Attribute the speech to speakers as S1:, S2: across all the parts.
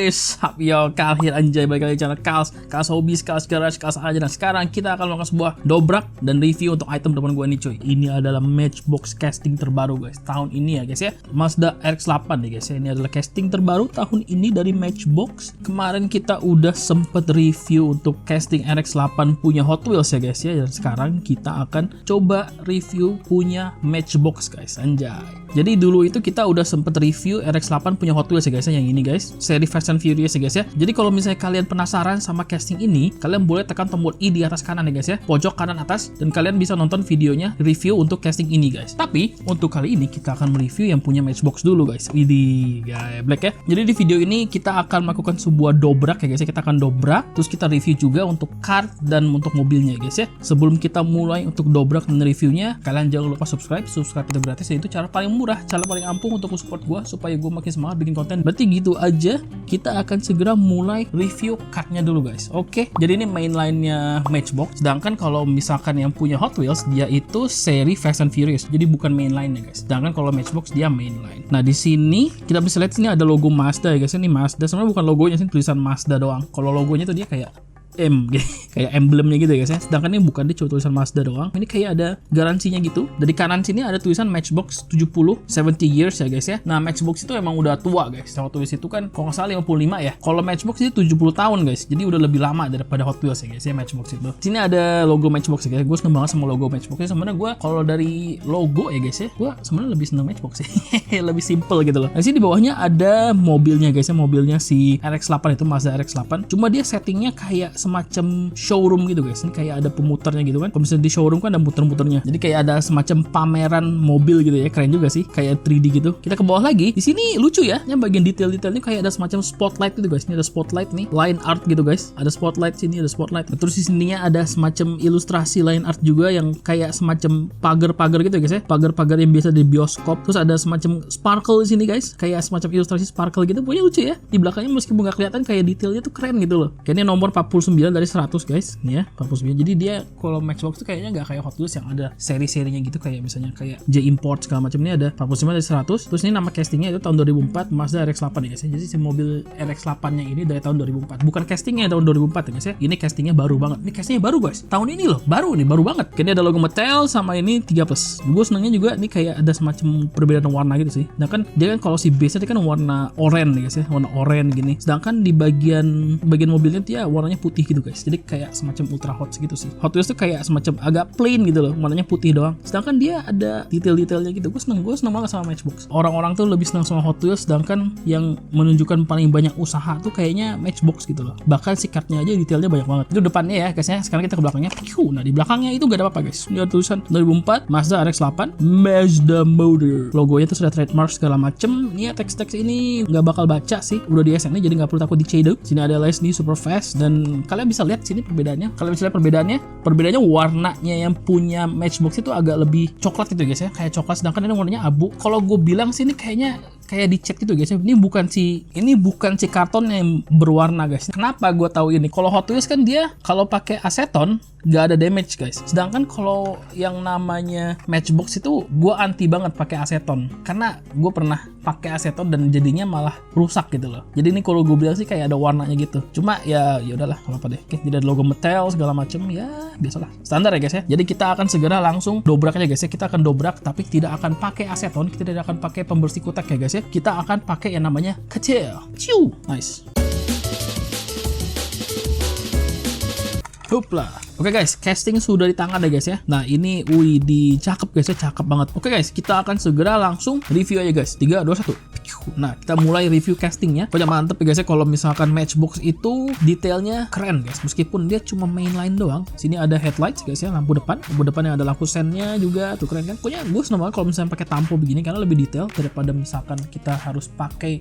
S1: Sup yo, Kal here anjay, balik lagi channel Kals Hobbies, Kals Garage, Kals aja. Dan sekarang kita akan melakukan sebuah dobrak dan review untuk item depan gua nih cuy. Ini adalah Matchbox casting terbaru guys, tahun ini ya guys ya, Mazda RX-8 nih guys ya. Ini adalah casting terbaru tahun ini dari Matchbox. Kemarin kita udah sempet review untuk casting RX-8 punya Hot Wheels ya guys ya. Dan sekarang kita akan coba review punya Matchbox guys, anjay. Jadi dulu itu kita udah sempet review RX-8 punya Hot Wheels ya guys ya, yang ini guys, seri Fast and Furious ya guys ya. Jadi kalau misalnya kalian penasaran sama casting ini, kalian boleh tekan tombol I di atas kanan ya guys ya, pojok kanan atas, dan kalian bisa nonton videonya review untuk casting ini guys. Tapi untuk kali ini kita akan mereview yang punya Matchbox dulu guys. Widih, guys, black ya. Jadi di video ini kita akan melakukan sebuah dobrak ya guys ya. Kita akan dobrak, terus kita review juga untuk kart dan untuk mobilnya ya guys ya. Sebelum kita mulai untuk dobrak dan reviewnya, kalian jangan lupa subscribe itu gratis, dan itu cara paling murah, cara paling ampuh untuk support gue supaya gue makin semangat bikin konten. Berarti gitu aja, kita akan segera mulai review kartnya dulu guys. Oke, jadi ini mainline-nya Matchbox. Sedangkan kalau misalkan yang punya Hot Wheels, dia itu seri Fast and Furious, jadi bukan mainline ya guys. Sedangkan kalau Matchbox dia mainline. Nah di sini kita bisa lihat sini ada logo Mazda ya guys. Ini Mazda, sebenarnya bukan logonya sih, tulisan Mazda doang. Kalau logonya tuh dia kayak M, kayak emblemnya gitu ya guys ya. Sedangkan ini bukan, dia cuma tulisan Mazda doang. Ini kayak ada garansinya gitu. Dari kanan sini ada tulisan Matchbox 70 years ya guys ya. Nah Matchbox itu emang udah tua guys. Hot Wheels itu kan kalau nggak salah 55 ya. Kalau Matchbox itu 70 tahun guys. Jadi udah lebih lama daripada Hot Wheels ya guys ya, Matchbox itu. Sini ada logo Matchbox ya guys. Gue seneng banget sama logo Matchbox. Sebenarnya gue kalau dari logo ya guys ya, gue sebenarnya lebih seneng Matchbox ya. Lebih simple gitu loh. Nah sini di bawahnya ada mobilnya guys ya. Mobilnya si RX-8 itu, Mazda RX-8. Cuma dia settingnya kayak semacam showroom gitu guys. Ini kayak ada pemutarnya gitu kan. Kalau misalnya di showroom kan ada muter-muternya. Jadi kayak ada semacam pameran mobil gitu ya. Keren juga sih, kayak 3D gitu. Kita ke bawah lagi. Di sini lucu ya. Yang bagian detail-detailnya kayak ada semacam spotlight gitu guys. Ini ada spotlight nih, line art gitu guys. Ada spotlight sini, ada spotlight. Terus di sininya ada semacam ilustrasi line art juga yang kayak semacam pagar-pagar gitu ya guys ya. Pagar-pagar yang biasa di bioskop. Terus ada semacam sparkle di sini guys. Kayak semacam ilustrasi sparkle gitu. Pokoknya lucu ya. Di belakangnya meskipun nggak kelihatan, kayak detailnya tuh keren gitu loh. Kayaknya nomor 49 dari 100 guys, nih ya 49. Jadi dia kalau Matchbox tuh kayaknya nggak kayak Hot Wheels yang ada seri-serinya gitu, kayak misalnya kayak J Import segala macam. Ini ada 49 dari 100. Terus ini nama castingnya itu tahun 2004, Mazda RX-8 ya guys ya. Jadi si mobil RX-8 nya ini dari tahun 2004. Bukan castingnya tahun 2004 ya guys ya. Ini castingnya baru banget. Ini castingnya baru guys. Tahun ini loh, baru banget. Ini ada logo Mattel sama ini 3+. Gue senengnya juga ini kayak ada semacam perbedaan warna gitu sih. Nah kan dia kan kalau si base-nya kan warna oranye guys ya, warna oranye gini. Sedangkan di bagian mobilnya dia warnanya putih gitu guys. Jadi kayak semacam ultra hot gitu sih. Hot Wheels tuh kayak semacam agak plain gitu loh, warnanya putih doang. Sedangkan dia ada detail-detailnya gitu. Gue seneng banget sama Matchbox. Orang-orang tuh lebih senang sama Hot Wheels, sedangkan yang menunjukkan paling banyak usaha tuh kayaknya Matchbox gitu loh. Bahkan si kartnya aja detailnya banyak banget. Itu depannya ya guys ya. Sekarang kita ke belakangnya. Nah di belakangnya itu gak ada apa-apa guys. Ini ada tulisan 2004 Mazda RX-8 Mazda Motor. Logonya tuh sudah trademark segala macem. Ini ya teks-teks ini nggak bakal baca sih. Udah di SN jadi nggak perlu takut di shade. Sini ada Leslie Super Fast, dan kalian bisa lihat sini perbedaannya. Kalian bisa lihat perbedaannya warnanya yang punya Matchbox itu agak lebih coklat gitu guys ya, kayak coklat. Sedangkan ini warnanya abu. Kalau gue bilang sih ini kayaknya kayak dicek gitu guys ya. Ini bukan si karton yang berwarna guys. Kenapa gue tahu ini? Kalau Hot Wheels kan dia kalau pakai aseton nggak ada damage guys. Sedangkan kalau yang namanya Matchbox itu gue anti banget pakai aseton, karena gue pernah pakai aseton dan jadinya malah rusak gitu loh. Jadi ini kalau gue bilang sih kayak ada warnanya gitu. Cuma ya udahlah, kalau apa deh. Oke, tidak ada logo Mattel segala macem, ya biasalah, standar ya guys ya. Jadi kita akan segera langsung dobrak aja guys ya. Kita akan dobrak tapi tidak akan pakai aseton, kita tidak akan pakai pembersih kotak ya guys ya. Kita akan pakai yang namanya kecil. Ciu, nice. Hopla. Oke guys, casting sudah di tangan deh guys ya. Nah ini cakep guys ya, cakep banget. Oke guys, kita akan segera langsung review aja guys. 3, 2, 1. Nah kita mulai review castingnya. Pokoknya mantep ya guys ya. Kalau misalkan Matchbox itu detailnya keren guys, meskipun dia cuma mainline doang. Sini ada headlights guys ya, lampu depannya ada lampu sennya juga, tuh keren kan. Pokoknya gue seneng banget kalau misalnya pakai tampo begini, karena lebih detail daripada misalkan kita harus pakai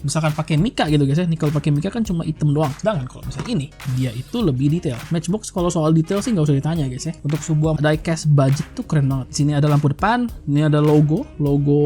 S1: Mica gitu guys ya. Nih kalau pakai Mica kan cuma item doang. Sedangkan kalau misalnya ini dia itu lebih detail. Matchbox kalau soal detail sih nggak usah ditanya guys ya. Untuk sebuah diecast budget tuh keren banget. Sini ada lampu depan, ini ada logo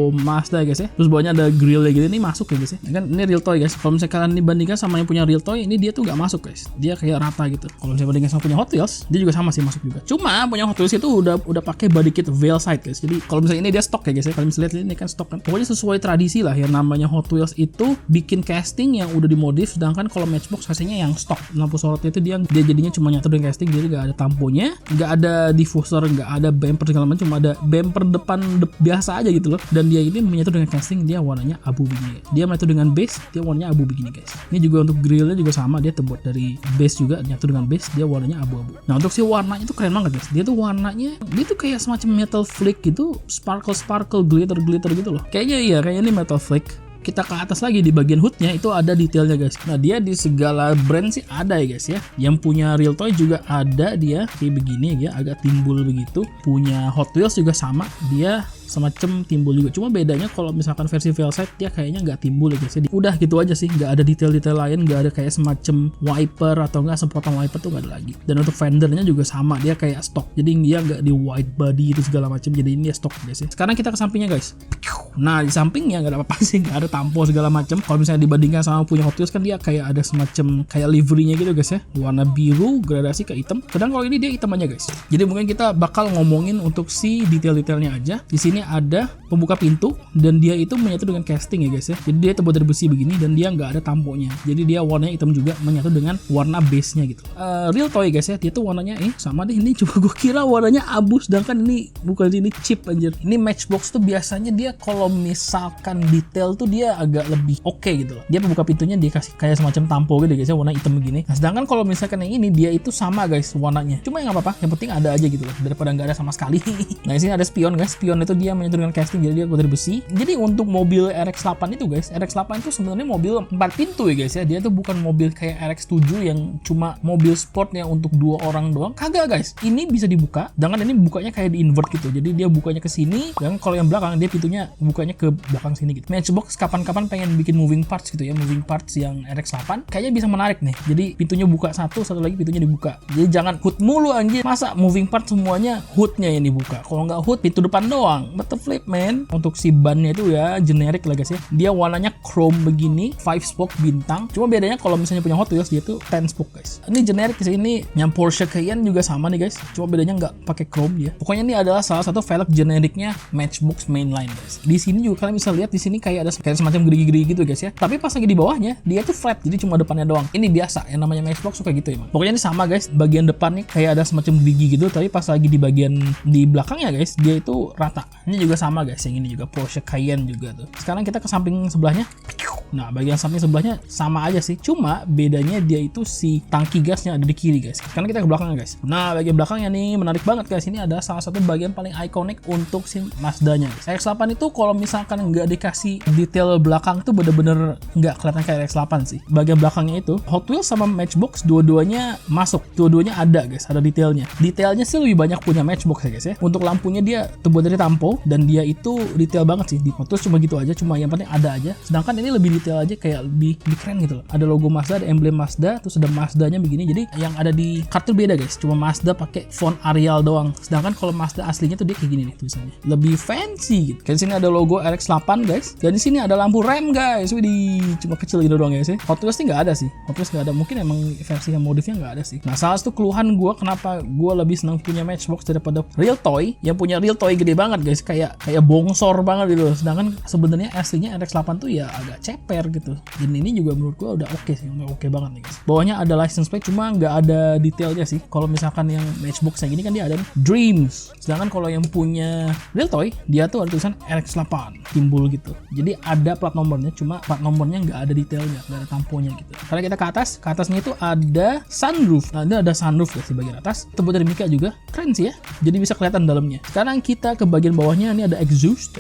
S1: Mazda guys ya. Terus bawahnya ada grillnya gitu, ini masuk masuk ya guys ya. Kan ini real toy guys. Kalau misalnya kalian dibandingkan sama yang punya real toy, ini dia tuh nggak masuk guys. Dia kayak rata gitu. Kalau misalnya bandingkan sama punya Hot Wheels, dia juga sama sih masuk juga. Cuma punya Hot Wheels itu udah pakai body kit veil side guys. Jadi kalau misalnya ini dia stok ya guys ya. Kalian bisa lihat ini kan stok kan. Pokoknya sesuai tradisi lah yang namanya Hot Wheels itu bikin casting yang udah dimodif, sedangkan kalau Matchbox hasilnya yang stok. Lampu sorotnya itu dia jadinya cuma nyatu dengan casting, jadi nggak ada tamponya, nggak ada diffuser, nggak ada bumper segala macam, cuma ada bumper depan biasa aja gitu loh. Dan dia ini menyatu dengan casting, dia warnanya abu begini. Dia menyatu dengan base, dia warnanya abu begini guys. Ini juga untuk grillnya juga sama, dia terbuat dari base juga, nyatu dengan base, dia warnanya abu-abu. Nah untuk si warnanya itu keren banget guys. Dia tuh warnanya, dia tuh kayak semacam metal flake gitu, sparkle glitter gitu loh. Kayaknya ini metal flake. Kita ke atas lagi di bagian hoodnya itu ada detailnya guys. Nah dia di segala brand sih ada ya guys ya. Yang punya real toy juga ada, dia kayak begini ya, agak timbul begitu. Punya Hot Wheels juga sama, dia semacam timbul juga. Cuma bedanya kalau misalkan versi Veilside dia kayaknya nggak timbul ya guys. Udah gitu aja sih, nggak ada detail-detail lain, nggak ada kayak semacam wiper atau nggak semprotan wiper tuh nggak ada lagi. Dan untuk fendernya juga sama, dia kayak stok. Jadi dia nggak di white body itu segala macam. Jadi ini dia stok guys ya. Sekarang kita ke sampingnya guys. Nah di sampingnya nggak ada apa-apa sih, nggak ada tampo segala macam. Kalau misalnya dibandingkan sama punya Hot Wheels kan dia kayak ada semacam kayak liverynya gitu guys ya. Warna biru gradasi ke hitam. Kadang kalau ini dia hitam aja guys. Jadi mungkin kita bakal ngomongin untuk si detail-detailnya aja. Di sini ada pembuka pintu dan dia itu menyatu dengan casting ya guys ya. Jadi dia terbuat dari besi begini dan dia nggak ada tamponya. Jadi dia warnanya hitam juga menyatu dengan warna base-nya gitu. Real toy guys ya. Dia tuh warnanya sama deh, ini coba gue kira warnanya abu, sedangkan ini bukan, ini chip anjir. Ini Matchbox tuh biasanya dia kalau misalkan detail tuh dia agak lebih oke gitu loh. Dia pembuka pintunya dikasih kayak semacam tampo gitu guys ya, warna hitam begini. Nah sedangkan kalau misalkan yang ini dia itu sama guys warnanya. Cuma yang nggak apa-apa, yang penting ada aja gitu loh, daripada nggak ada sama sekali. Nah di sini ada spion guys. Spion itu dia menyatu dengan casting, jadi dia dari besi. Jadi untuk mobil RX-8 itu guys, RX-8 itu sebenarnya mobil 4 pintu ya guys ya. Dia tuh bukan mobil kayak RX-7 yang cuma mobil sport yang untuk 2 orang doang. Kagak guys. Ini bisa dibuka, sedangkan ini bukanya kayak di invert gitu. Jadi dia bukanya ke sini, dan kalau yang belakang dia pintunya bukanya ke belakang sini gitu. Matchbox kapan-kapan pengen bikin moving parts gitu ya, moving parts yang RX-8 kayaknya bisa menarik nih. Jadi pintunya buka satu lagi pintunya dibuka. Jadi jangan hood mulu anjir. Masa moving part semuanya hoodnya yang dibuka? Kalau nggak hood, pintu depan doang. Betul flip man. Untuk si bannya itu ya generic lah guys ya. Dia warnanya chrome begini, 5 spoke bintang. Cuma bedanya kalau misalnya punya Hot Wheels dia tuh 10 spoke guys. Ini generic sih, ini yang Porsche Cayenne juga sama nih guys. Cuma bedanya nggak pakai chrome dia. Pokoknya ini adalah salah satu velg generiknya Matchbox mainline guys. Di sini juga kalian bisa lihat, di sini kayak ada semacam gerigi-gerigi gitu guys ya. Tapi pas lagi di bawahnya dia tuh flat, jadi cuma depannya doang. Ini biasa, yang namanya Matchbox suka gitu emang. Pokoknya ini sama guys, bagian depan nih kayak ada semacam gerigi gitu, tapi pas lagi di bagian di belakangnya guys dia itu rata. Ini juga sama guys, yang ini juga Porsche Cayenne juga tuh. Sekarang kita ke samping sebelahnya. Nah bagian samping sebelahnya sama aja sih, cuma bedanya dia itu si tangki gasnya ada di kiri guys. Sekarang kita ke belakangnya guys. Nah bagian belakangnya nih menarik banget guys. Ini ada salah satu bagian paling ikonik untuk si Mazdanya guys. RX-8 itu kalau misalkan nggak dikasih detail belakang tuh bener-bener nggak kelihatan kayak RX-8 sih. Bagian belakangnya itu Hot Wheels sama Matchbox dua-duanya masuk, dua-duanya ada guys, ada detailnya. Detailnya sih lebih banyak punya Matchbox ya guys ya. Untuk lampunya dia terbuat dari tampo dan dia itu detail banget sih. Di Hot Wheels cuma gitu aja, cuma yang penting ada aja. Sedangkan ini lebih detail aja, kayak lebih keren gitu loh. Ada logo Mazda, ada emblem Mazda, terus ada Mazdanya begini. Jadi yang ada di kartu beda guys. Cuma Mazda pakai font Arial doang. Sedangkan kalau Mazda aslinya tuh dia kayak gini nih tulisannya. Lebih fancy gitu. Kayak di sini ada logo RX-8 guys. Dan di sini ada lampu rem guys. Widih, cuma kecil gitu doang ya sih. Hot Wheels nih nggak ada sih. Hot Wheels nggak ada. Mungkin emang versi yang modifnya nggak ada sih. Nah salah satu keluhan gue kenapa gue lebih senang punya Matchbox daripada real toy. Yang punya real toy gede banget guys. Kayak bongsor banget gitu. Sedangkan sebenarnya aslinya RX-8 tuh ya agak ceper gitu. Dan ini juga menurut gue udah oke sih, udah oke banget nih guys. Bawahnya ada license plate, cuma nggak ada detailnya sih. Kalau misalkan yang Matchbox yang gini kan dia ada Dreams. Sedangkan kalau yang punya real toy, dia tuh ada tulisan RX-8 timbul gitu. Jadi ada plat nomornya, cuma plat nomornya nggak ada detailnya, nggak ada tamponya gitu. Karena kita ke atasnya itu ada sunroof. Nah, ada sunroof guys di bagian atas. Terbuat dari mica juga, keren sih ya. Jadi bisa kelihatan dalamnya. Sekarang kita ke bagian bawahnya, ini ada exhaust,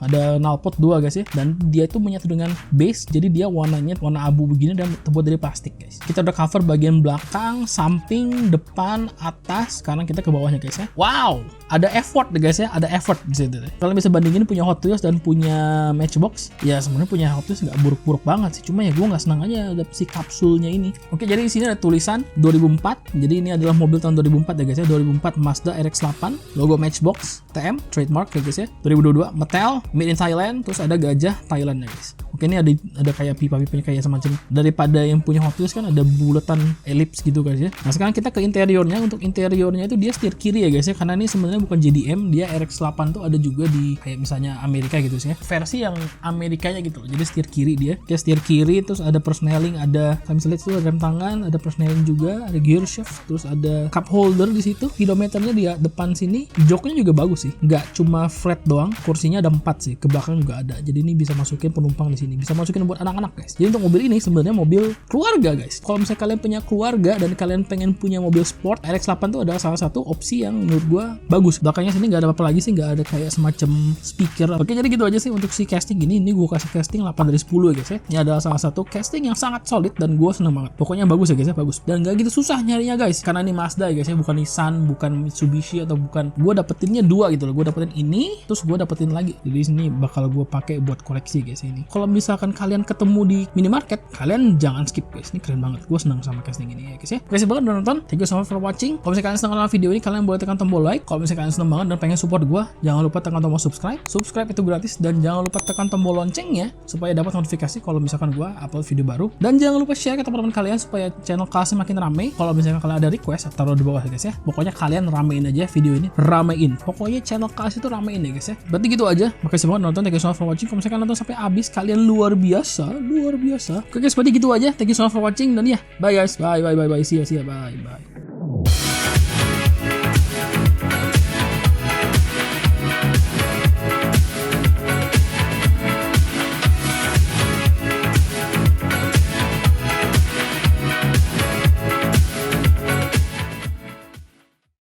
S1: ada knalpot 2 guys ya. Dan dia itu menyatu dengan base, jadi dia warnanya warna abu begini dan terbuat dari plastik guys. Kita udah cover bagian belakang, samping, depan, atas. Sekarang kita ke bawahnya guys ya. Wow, ada effort guys ya, ada effort di situ. Kalian bisa bandingin punya Hot Wheels dan punya Matchbox. Ya sebenarnya punya Hot Wheels nggak buruk-buruk banget sih, cuma ya gue nggak senang aja ada si kapsulnya ini. Oke, jadi di sini ada tulisan 2004. Jadi ini adalah mobil tahun 2004 ya guys ya. 2004 Mazda RX-8, logo Matchbox, TM, trademark ya guys ya. 2022 Mattel, made in Thailand, terus ada gajah Thailand ya guys. Oke, Oke, ini ada kayak pipa-pipanya kayak semacam, daripada yang punya Hot Wheels kan ada bulatan elips gitu guys ya. Nah sekarang kita ke interiornya. Untuk interiornya itu dia setir kiri ya guys ya, karena ini sebenarnya bukan JDM, dia RX-8 tuh ada juga di kayak misalnya Amerika gitu sih ya, versi yang Amerikanya gitu loh. Jadi setir kiri dia, kayak setir kiri, terus ada persneling, ada kami lihat tuh rem tangan, ada persneling juga, ada gear shift, terus ada cup holder di situ, speedometernya di depan sini, joknya juga bagus sih, nggak cuma flat doang, kursinya ada 4 sih, ke belakang juga ada. Jadi ini bisa masukin penumpang di sini, bisa masukin buat anak-anak guys. Jadi untuk mobil ini sebenarnya mobil keluarga guys. Kalau misalnya kalian punya keluarga dan kalian pengen punya mobil sport, RX-8 tuh adalah salah satu opsi yang menurut gua bagus. Belakangnya sini nggak ada apa-apa lagi sih, nggak ada kayak semacam speaker. Oke, jadi gitu aja sih untuk si casting ini. Ini gua kasih casting 8 dari 10 ya guys ya. Ini adalah salah satu casting yang sangat solid dan gua seneng banget. Pokoknya bagus ya guys ya, bagus. Dan nggak gitu susah nyarinya guys, karena ini Mazda ya guys ya, bukan Nissan, bukan Mitsubishi atau bukan. Gua dapetinnya 2 gitu loh. Gua dapetin ini, terus gua dapetin lagi. Jadi sini bakal gua pakai buat koleksi guys ini. Kalau misalkan kalian ketemu di minimarket, kalian jangan skip guys. Ini keren banget. Gua senang sama casting ini ya guys ya. Kasih banget udah nonton. Thank you so much for watching. Kalau misalkan kalian senang dengan video ini, kalian boleh tekan tombol like. Kalau misalkan kalian senang banget dan pengen support gua, jangan lupa tekan tombol subscribe. Subscribe itu gratis, dan jangan lupa tekan tombol loncengnya supaya dapat notifikasi kalau misalkan gua upload video baru. Dan jangan lupa share ke teman-teman kalian supaya channel Chaos makin rame. Kalau misalkan kalian ada request, taruh di bawah ya guys ya. Pokoknya kalian ramein aja video ini, ramein. Pokoknya channel Chaos itu ramein ya guys ya. Berarti gitu aja. Makasih banget nonton. Thank you so much for watching. Kalau misalkan nonton sampai habis, kalian luar biasa, luar biasa. Oke guys, berarti gitu aja. Thank you so much for watching, dan ya, bye guys, bye. See ya, bye.